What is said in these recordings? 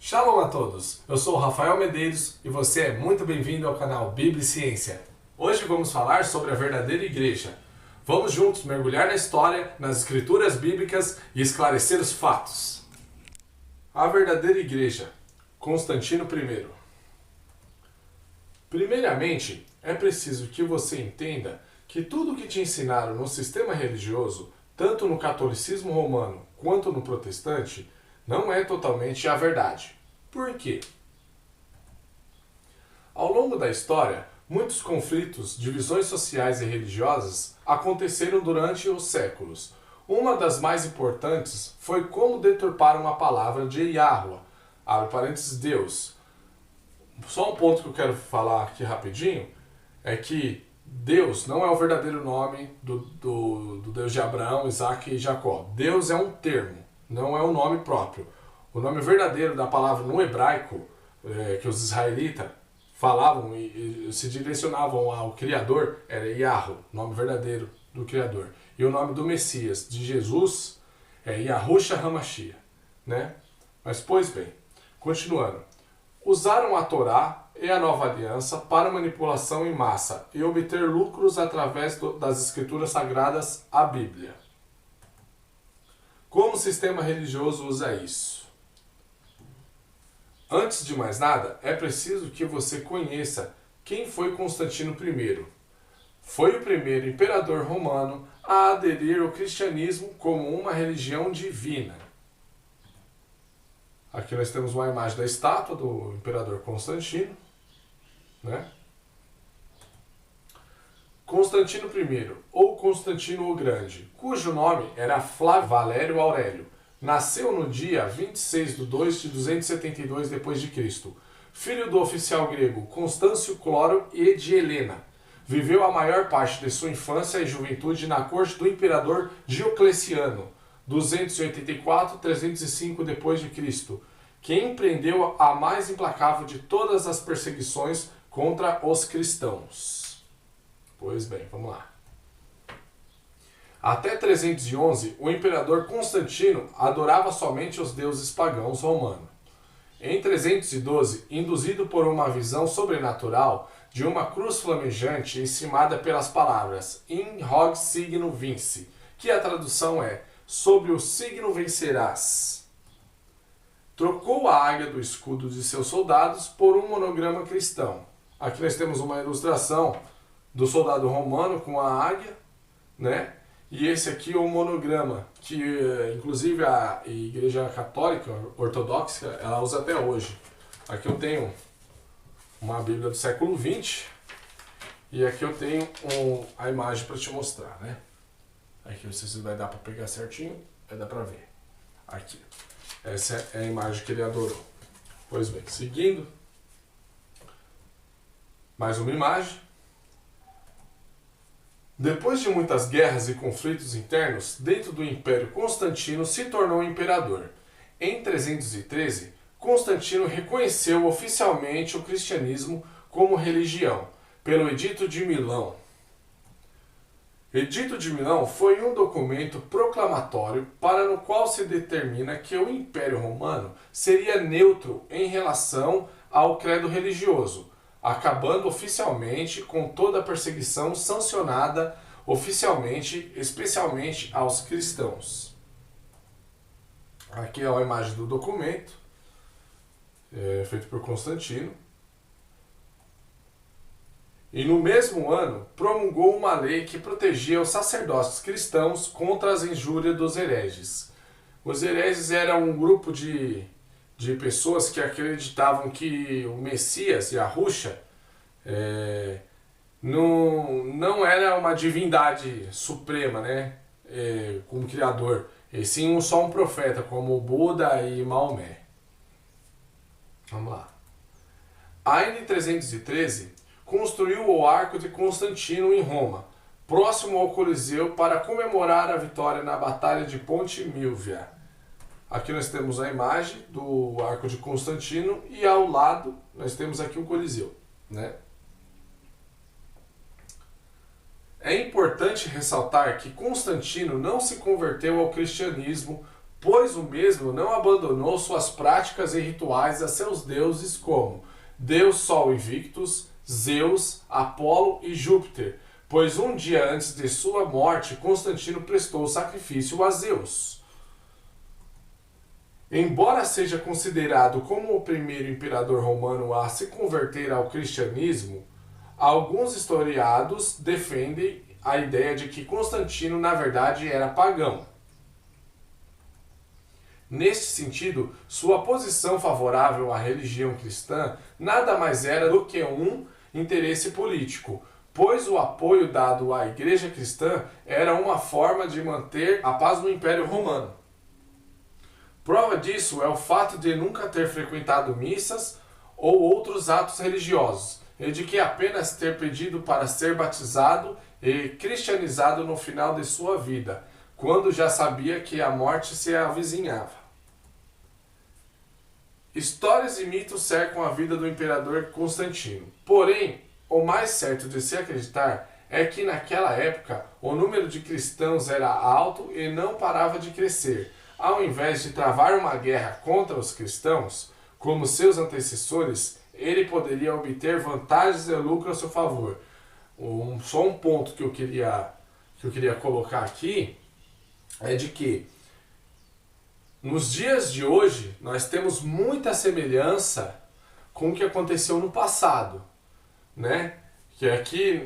Shalom a todos! Eu sou o Rafael Medeiros e você é muito bem-vindo ao canal Bíblia e Ciência. Hoje vamos falar sobre a verdadeira igreja. Vamos juntos mergulhar na história, nas escrituras bíblicas e esclarecer os fatos. A verdadeira igreja, Constantino I. Primeiramente, é preciso que você entenda que tudo o que te ensinaram no sistema religioso, tanto no catolicismo romano quanto no protestante, não é totalmente a verdade. Por quê? Ao longo da história, muitos conflitos, divisões sociais e religiosas aconteceram durante os séculos. Uma das mais importantes foi como deturparam a palavra de Yahweh, abre parênteses, Deus. Só um ponto que eu quero falar aqui rapidinho, é que Deus não é o verdadeiro nome do Deus de Abraão, Isaac e Jacó. Deus é um termo, não é um nome próprio. O nome verdadeiro da palavra no hebraico, que os israelitas falavam e se direcionavam ao Criador, era Yahweh, nome verdadeiro do Criador. E o nome do Messias, de Jesus, é Yahushua HaMashiach, né? Mas, pois bem, continuando. Usaram a Torá e a Nova Aliança para manipulação em massa e obter lucros através das escrituras sagradas, a Bíblia. Como o sistema religioso usa isso? Antes de mais nada, é preciso que você conheça quem foi Constantino I. Foi o primeiro imperador romano a aderir ao cristianismo como uma religião divina. Aqui nós temos uma imagem da estátua do imperador Constantino, né? Constantino I, ou Constantino o Grande, cujo nome era Flávio Valério Aurélio, nasceu no dia 26 de 2 de 272 d.C., filho do oficial grego Constâncio Cloro e de Helena. Viveu a maior parte de sua infância e juventude na corte do imperador Diocleciano, 284-305 d.C., que empreendeu a mais implacável de todas as perseguições contra os cristãos. Pois bem, vamos lá. Até 311, o imperador Constantino adorava somente os deuses pagãos romanos. Em 312, induzido por uma visão sobrenatural de uma cruz flamejante encimada pelas palavras In hoc signo vinci, que a tradução é sobre o signo vencerás, trocou a águia do escudo de seus soldados por um monograma cristão. Aqui nós temos uma ilustração do soldado romano com a águia, né? E esse aqui é o monograma, que inclusive a Igreja Católica Ortodoxa ela usa até hoje. Aqui eu tenho uma Bíblia do século XX e aqui eu tenho a imagem para te mostrar, né? Aqui não sei se vai dar para pegar certinho, vai dar para ver. Aqui, essa é a imagem que ele adorou. Pois bem, seguindo, mais uma imagem. Depois de muitas guerras e conflitos internos, dentro do Império Constantino se tornou imperador. Em 313, Constantino reconheceu oficialmente o cristianismo como religião, pelo Edito de Milão. Edito de Milão foi um documento proclamatório para no qual se determina que o Império Romano seria neutro em relação ao credo religioso, acabando oficialmente com toda a perseguição sancionada oficialmente, especialmente aos cristãos. Aqui é a imagem do documento, feito por Constantino. E no mesmo ano, promulgou uma lei que protegia os sacerdócios cristãos contra as injúrias dos hereges. Os hereges eram um grupo de pessoas que acreditavam que o Messias, Yahushua, não era uma divindade suprema, né, como criador, e sim só um profeta, como Buda e Maomé. Vamos lá. Ainda em 313, construiu o Arco de Constantino em Roma, próximo ao Coliseu, para comemorar a vitória na Batalha de Ponte Milvia. Aqui nós temos a imagem do Arco de Constantino e ao lado nós temos aqui o Coliseu, né? É importante ressaltar que Constantino não se converteu ao cristianismo pois o mesmo não abandonou suas práticas e rituais a seus deuses como Deus Sol Invictus, Zeus, Apolo e Júpiter, pois um dia antes de sua morte, Constantino prestou sacrifício a Zeus. Embora seja considerado como o primeiro imperador romano a se converter ao cristianismo, alguns historiados defendem a ideia de que Constantino, na verdade, era pagão. Neste sentido, sua posição favorável à religião cristã nada mais era do que um interesse político, pois o apoio dado à Igreja cristã era uma forma de manter a paz no Império Romano. Prova disso é o fato de nunca ter frequentado missas ou outros atos religiosos, e de que apenas ter pedido para ser batizado e cristianizado no final de sua vida, quando já sabia que a morte se avizinhava. Histórias e mitos cercam a vida do imperador Constantino. Porém, o mais certo de se acreditar é que naquela época o número de cristãos era alto e não parava de crescer. Ao invés de travar uma guerra contra os cristãos, como seus antecessores, ele poderia obter vantagens e lucro a seu favor. Só um ponto que eu queria colocar aqui é de que nos dias de hoje nós temos muita semelhança com o que aconteceu no passado, né? Que aqui,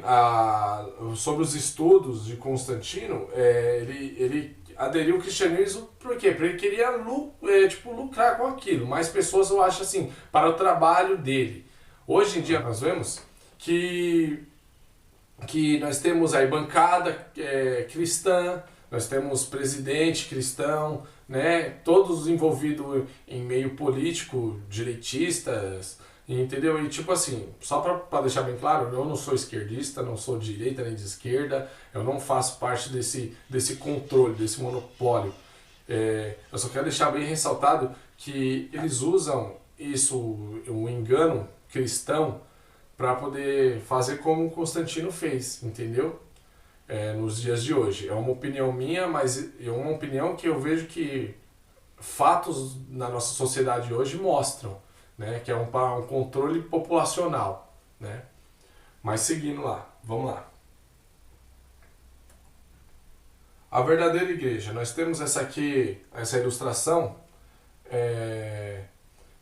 sobre os estudos de Constantino, ele aderiu ao cristianismo, por quê? Porque ele queria lucrar com aquilo, mais pessoas, eu acho assim, para o trabalho dele. Hoje em dia nós vemos que nós temos aí bancada cristã, nós temos presidente cristão, né? Todos envolvidos em meio político, direitistas, entendeu? E tipo assim, só para deixar bem claro, eu não sou esquerdista, não sou de direita nem de esquerda, eu não faço parte desse controle, desse monopólio. Eu só quero deixar bem ressaltado que eles usam isso, um engano cristão, para poder fazer como Constantino fez, entendeu? Nos dias de hoje. É uma opinião minha, mas é uma opinião que eu vejo que fatos na nossa sociedade hoje mostram, né? Que é um controle populacional, né? Mas seguindo lá, vamos lá. A verdadeira igreja. Nós temos essa ilustração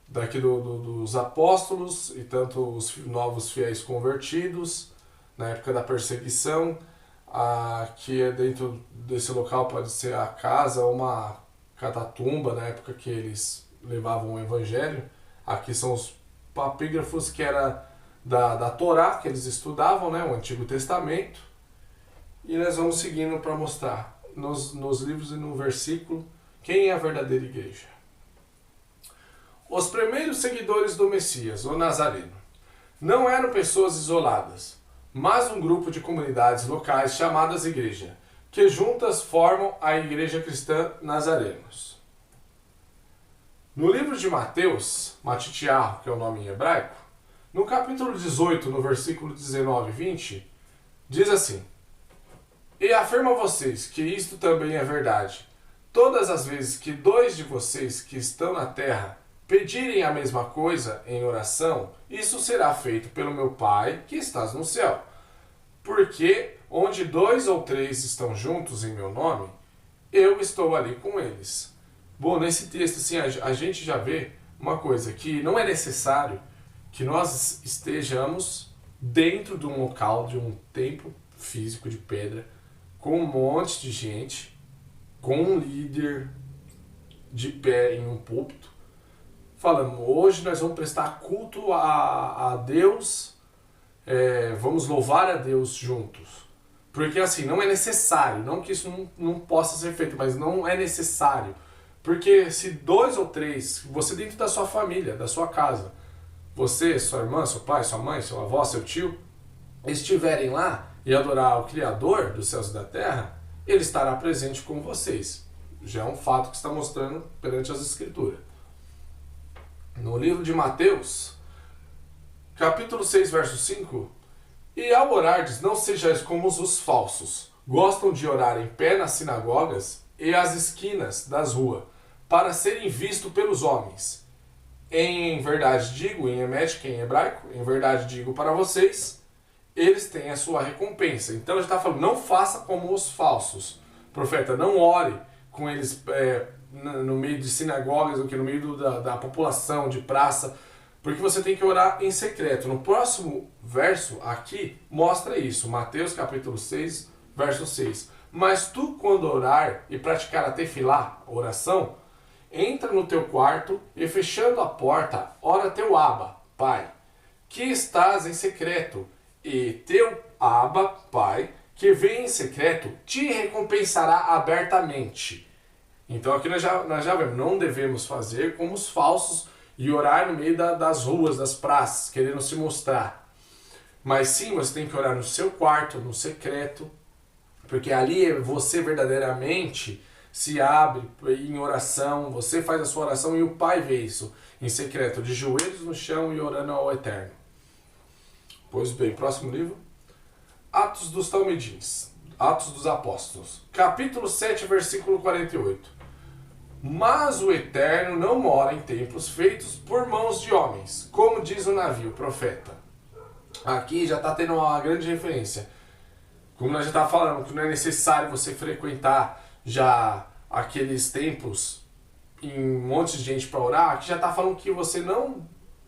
daqui dos apóstolos e tanto os novos fiéis convertidos na época da perseguição. Que dentro desse local pode ser a casa ou uma catatumba na época que eles levavam o evangelho. Aqui são os papígrafos que era da Torá, que eles estudavam, né, o Antigo Testamento. E nós vamos seguindo para mostrar nos livros e no versículo quem é a verdadeira igreja. Os primeiros seguidores do Messias, o Nazareno, não eram pessoas isoladas, mas um grupo de comunidades locais chamadas igreja, que juntas formam a Igreja Cristã Nazarenos. No livro de Mateus, Matitiahu, que é o nome em hebraico, no capítulo 18, no versículo 19 e 20, diz assim: E afirmo a vocês que isto também é verdade. Todas as vezes que dois de vocês que estão na terra pedirem a mesma coisa em oração, isso será feito pelo meu Pai que estás no céu. Porque onde 2 ou 3 estão juntos em meu nome, eu estou ali com eles. Bom, nesse texto assim, a gente já vê uma coisa, que não é necessário que nós estejamos dentro de um local, de um templo físico de pedra, com um monte de gente, com um líder de pé em um púlpito, falando, hoje nós vamos prestar culto a Deus, vamos louvar a Deus juntos. Porque assim, não é necessário, não que isso não possa ser feito, mas não é necessário. Porque se 2 ou 3, você dentro da sua família, da sua casa, você, sua irmã, seu pai, sua mãe, sua avó, seu tio, estiverem lá e adorar o Criador dos céus e da terra, ele estará presente com vocês. Já é um fato que está mostrando perante as Escrituras. No livro de Mateus, capítulo 6, verso 5, E ao orardes, não sejais como os falsos, gostam de orar em pé nas sinagogas e às esquinas das ruas, para serem vistos pelos homens. Em verdade digo, em emet, que é em hebraico, em verdade digo para vocês, eles têm a sua recompensa. Então ele está falando, não faça como os falsos. Profeta, não ore com eles no meio de sinagogas, no meio da população, de praça, porque você tem que orar em secreto. No próximo verso aqui mostra isso, Mateus capítulo 6, verso 6. Mas tu, quando orar e praticar a tefilá, oração, entra no teu quarto e, fechando a porta, ora teu Abba, Pai, que estás em secreto, e teu Abba, Pai, que vem em secreto, te recompensará abertamente. Então aqui nós já vemos, não devemos fazer como os falsos e orar no meio das ruas, das praças, querendo se mostrar. Mas sim, você tem que orar no seu quarto, no secreto, porque ali você verdadeiramente se abre em oração, você faz a sua oração e o Pai vê isso em secreto, de joelhos no chão e orando ao Eterno. Pois bem, próximo livro. Atos dos Talmidins, Atos dos Apóstolos, capítulo 7, versículo 48. Mas o Eterno não mora em templos feitos por mãos de homens, como diz o navio, profeta. Aqui já está tendo uma grande referência. Como nós já estávamos falando, que não é necessário você frequentar já aqueles templos em um monte de gente para orar, aqui já está falando que você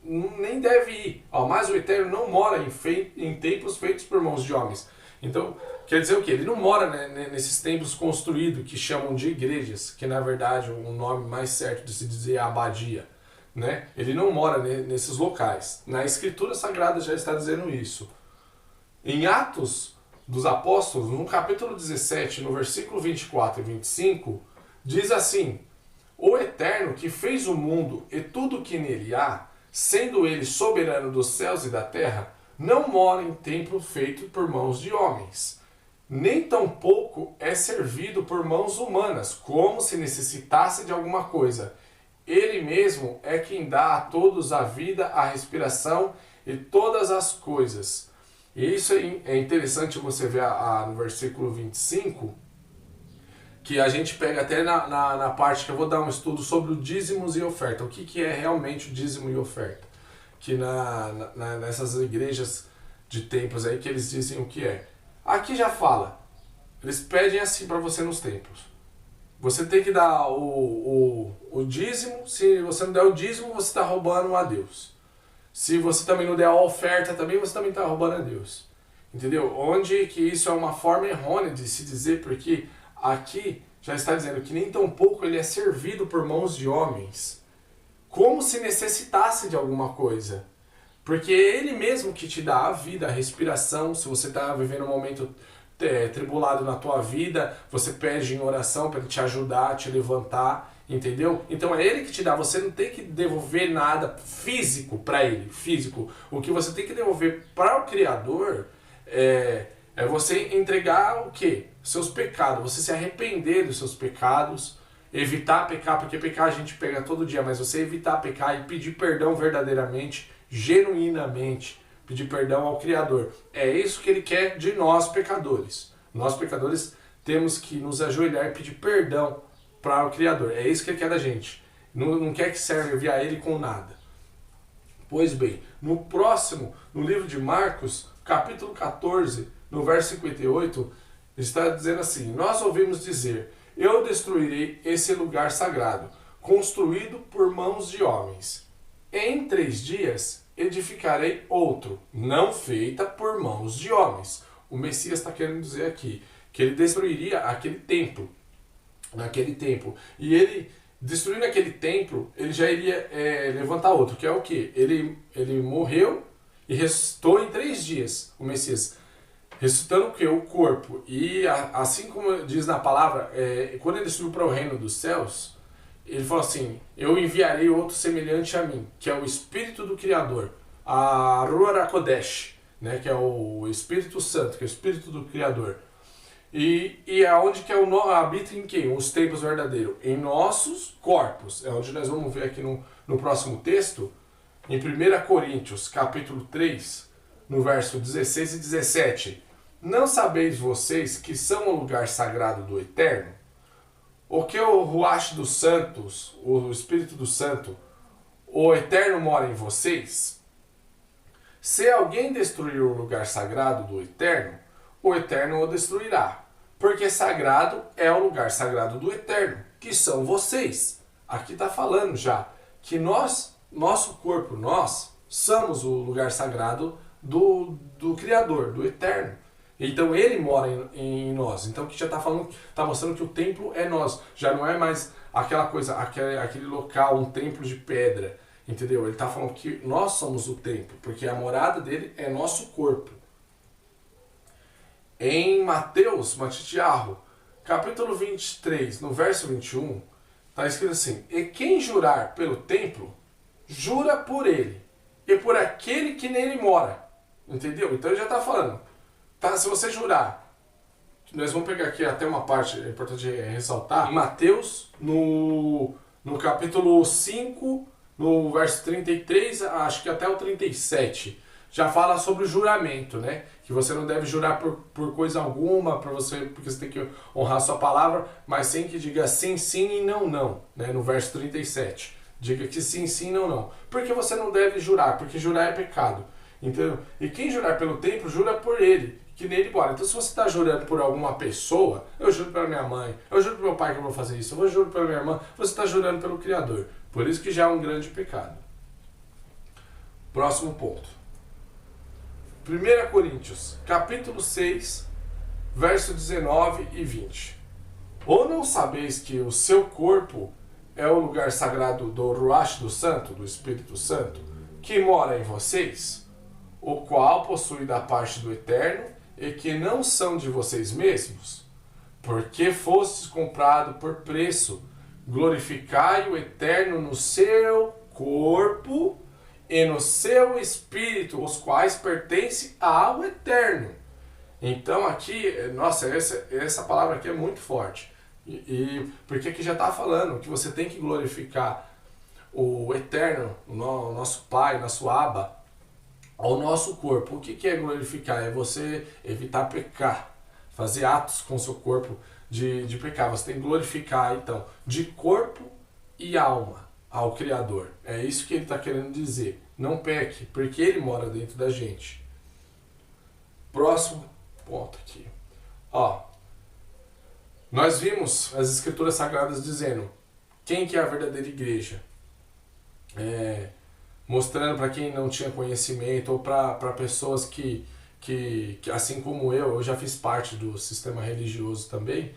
nem deve ir. Mas o Eterno não mora em templos feitos por mãos de homens. Então, quer dizer o quê? Ele não mora, né, nesses templos construídos que chamam de igrejas, que na verdade o nome mais certo de se dizer é abadia. Né? Ele não mora nesses locais. Na Escritura Sagrada já está dizendo isso. Em Atos dos Apóstolos, no capítulo 17, no versículo 24 e 25, diz assim: O Eterno que fez o mundo e tudo o que nele há, sendo ele soberano dos céus e da terra, não mora em templo feito por mãos de homens, nem tampouco é servido por mãos humanas, como se necessitasse de alguma coisa. Ele mesmo é quem dá a todos a vida, a respiração e todas as coisas. E isso é interessante você ver no versículo 25, que a gente pega até na parte que eu vou dar um estudo sobre o dízimos e oferta. O que é realmente o dízimo e oferta? Que nessas igrejas de templos aí que eles dizem o que é. Aqui já fala, eles pedem assim para você nos templos. Você tem que dar o dízimo, se você não der o dízimo, você está roubando a Deus. Se você também não der a oferta também, você também está roubando a Deus. Entendeu? Onde que isso é uma forma errônea de se dizer, porque aqui já está dizendo que nem tão pouco ele é servido por mãos de homens, como se necessitasse de alguma coisa. Porque é ele mesmo que te dá a vida, a respiração. Se você está vivendo um momento tribulado na tua vida, você pede em oração para ele te ajudar, te levantar, entendeu? Então é ele que te dá, você não tem que devolver nada físico para ele, físico. O que você tem que devolver para o Criador é você entregar o quê? Seus pecados, você se arrepender dos seus pecados, evitar pecar, porque pecar a gente pega todo dia, mas você evitar pecar e pedir perdão verdadeiramente, genuinamente, pedir perdão ao Criador. É isso que ele quer de nós pecadores. Nós pecadores temos que nos ajoelhar e pedir perdão para o Criador. É isso que ele quer da gente. Não quer que serve a ele com nada. Pois bem, no livro de Marcos, capítulo 14, no verso 58, está dizendo assim: Nós ouvimos dizer, eu destruirei esse lugar sagrado, construído por mãos de homens. Em 3 dias edificarei outro, não feita por mãos de homens. O Messias está querendo dizer aqui que ele destruiria aquele templo, naquele templo. E ele, destruindo aquele templo, ele já iria levantar outro, que é o que? Ele morreu e ressuscitou em 3 dias, o Messias. Ressuscitando o que? O corpo. E assim como diz na palavra, quando ele subiu para o reino dos céus, ele falou assim: eu enviarei outro semelhante a mim, que é o Espírito do Criador, a Ruach HaKodesh, né, que é o Espírito Santo, que é o Espírito do Criador. E aonde que habita em quem? Os templos verdadeiros? Em nossos corpos. É onde nós vamos ver aqui no próximo texto, em 1 Coríntios, capítulo 3, no verso 16 e 17. Não sabeis vocês que são o lugar sagrado do Eterno? O que o Ruach dos Santos, o Espírito do Santo, o Eterno mora em vocês? Se alguém destruir o lugar sagrado do Eterno, o Eterno o destruirá. Porque sagrado é o lugar sagrado do Eterno, que são vocês. Aqui está falando já que nosso corpo, nós somos o lugar sagrado do Criador, do Eterno. Então ele mora em nós. Então que já está falando, está mostrando que o templo é nós. Já não é mais aquela coisa, aquele local, um templo de pedra. Entendeu? Ele está falando que nós somos o templo, porque a morada dele é nosso corpo. Em Mateus, Matitiarro, capítulo 23, no verso 21, está escrito assim: e quem jurar pelo templo, jura por ele, e por aquele que nele mora. Entendeu? Então ele já está falando. Tá, se você jurar, nós vamos pegar aqui até uma parte, é importante ressaltar, em Mateus, no capítulo 5, no verso 33, acho que até o 37, já fala sobre o juramento, né? Que você não deve jurar por coisa alguma, porque você tem que honrar a sua palavra, mas sem que diga sim, sim e não, não, né? No verso 37. Diga que sim, sim, não, não. Porque você não deve jurar, porque jurar é pecado. Entendeu? E quem jurar pelo templo, jura por ele, que nele mora. Então se você está jurando por alguma pessoa, eu juro pela minha mãe, eu juro pelo meu pai que eu vou fazer isso, eu juro pela minha irmã, você está jurando pelo Criador. Por isso que já é um grande pecado. Próximo ponto. 1 Coríntios, capítulo 6, verso 19 e 20. Ou não sabeis que o seu corpo é o lugar sagrado do Ruach do Santo, do Espírito Santo, que mora em vocês, o qual possui da parte do Eterno, e que não são de vocês mesmos? Porque fostes comprado por preço. Glorificai o Eterno no seu corpo e no seu espírito, os quais pertencem ao Eterno. Então aqui, nossa, essa palavra aqui é muito forte. Porque aqui já está falando que você tem que glorificar o Eterno, o nosso Pai, nosso Abba, ao nosso corpo. O que é glorificar? É você evitar pecar, fazer atos com o seu corpo de pecar. Você tem que glorificar, então, de corpo e alma ao Criador. É isso que ele está querendo dizer. Não peque, porque ele mora dentro da gente. Próximo ponto aqui. Ó, nós vimos as Escrituras Sagradas dizendo quem que é a verdadeira igreja. Mostrando para quem não tinha conhecimento ou para pessoas que, assim como eu já fiz parte do sistema religioso também,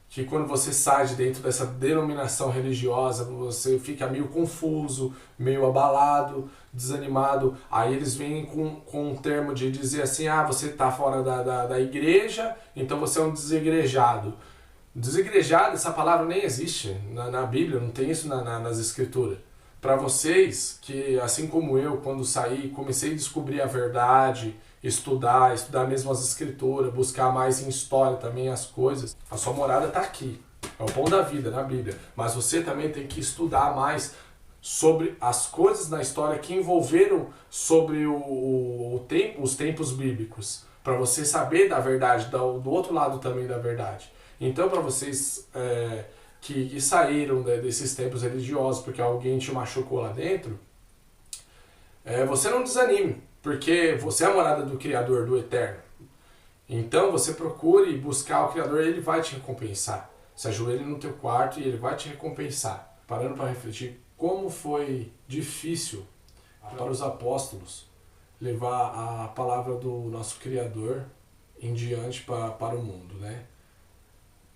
que quando você sai de dentro dessa denominação religiosa, você fica meio confuso, meio abalado, desanimado. Aí eles vêm com um termo de dizer assim: ah, você está fora da igreja, então você é um desigrejado. Desigrejado, essa palavra nem existe na Bíblia, não tem isso nas Escrituras. Para vocês que, assim como eu, quando saí, comecei a descobrir a verdade, estudar mesmo as Escrituras, buscar mais em história também as coisas, a sua morada está aqui. É o pão da vida, na Bíblia. Mas você também tem que estudar mais sobre as coisas na história que envolveram sobre os tempos bíblicos, para você saber da verdade, do outro lado também da verdade. Então, para vocês que saíram desses tempos religiosos porque alguém te machucou lá dentro, você não desanime, porque você é a morada do Criador, do Eterno. Então você procure buscar o Criador, ele vai te recompensar. Se ajoelhe no teu quarto e ele vai te recompensar. Parando para refletir como foi difícil para os apóstolos levar a palavra do nosso Criador em diante para o mundo, né?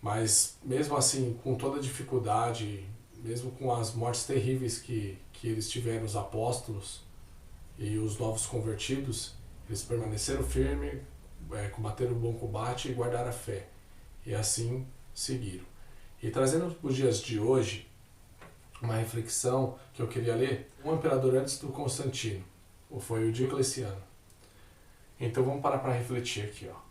Mas mesmo assim, com toda a dificuldade, mesmo com as mortes terríveis que eles tiveram, os apóstolos e os novos convertidos, eles permaneceram firmes, combateram o bom combate e guardaram a fé. E assim seguiram. E trazendo para os dias de hoje, uma reflexão que eu queria ler, um imperador antes do Constantino, foi o Diocleciano. Então vamos parar para refletir aqui, ó.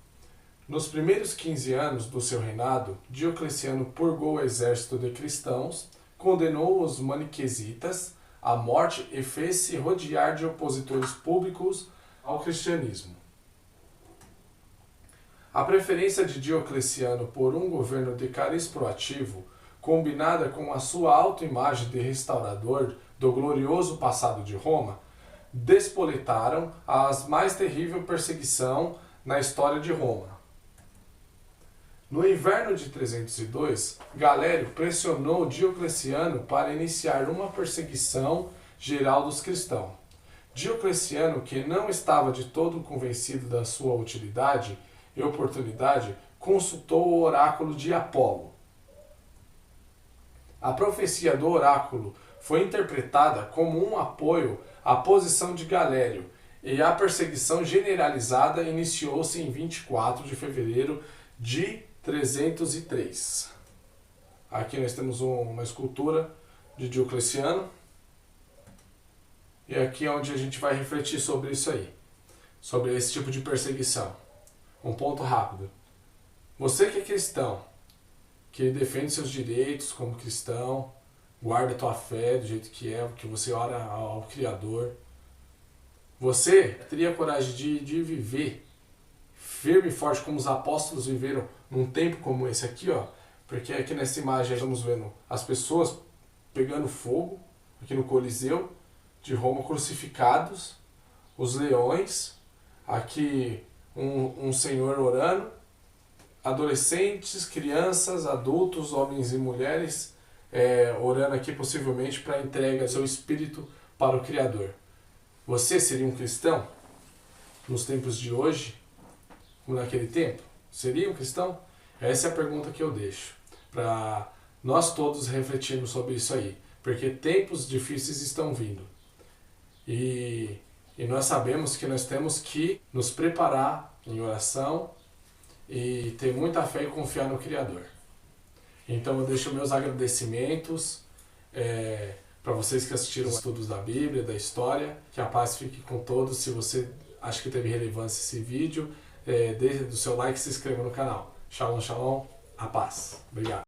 Nos primeiros 15 anos do seu reinado, Diocleciano purgou o exército de cristãos, condenou os maniquezitas à morte e fez-se rodear de opositores públicos ao cristianismo. A preferência de Diocleciano por um governo de cariz proativo, combinada com a sua autoimagem de restaurador do glorioso passado de Roma, despolitaram a mais terrível perseguição na história de Roma. No inverno de 302, Galério pressionou Diocleciano para iniciar uma perseguição geral dos cristãos. Diocleciano, que não estava de todo convencido da sua utilidade e oportunidade, consultou o oráculo de Apolo. A profecia do oráculo foi interpretada como um apoio à posição de Galério, e a perseguição generalizada iniciou-se em 24 de fevereiro de 303. Aqui nós temos uma escultura de Diocleciano, e aqui é onde a gente vai refletir sobre isso aí, sobre esse tipo de perseguição. Um ponto rápido. Você que é cristão, que defende seus direitos como cristão, guarda a tua fé do jeito que é, que você ora ao Criador, você teria coragem de viver firme e forte como os apóstolos viveram num tempo como esse aqui, ó? Porque aqui nessa imagem estamos vendo as pessoas pegando fogo, aqui no Coliseu de Roma, crucificados, os leões, aqui um senhor orando, adolescentes, crianças, adultos, homens e mulheres orando aqui possivelmente para entrega do seu espírito para o Criador. Você seria um cristão nos tempos de hoje, como naquele tempo? Seria um cristão? Essa é a pergunta que eu deixo para nós todos refletirmos sobre isso aí, porque tempos difíceis estão vindo. E nós sabemos que nós temos que nos preparar em oração e ter muita fé e confiar no Criador. Então eu deixo meus agradecimentos para vocês que assistiram os estudos da Bíblia, da história. Que a paz fique com todos. Se você acha que teve relevância esse vídeo, deixe o seu like e se inscreva no canal. Shalom, shalom, a paz. Obrigado.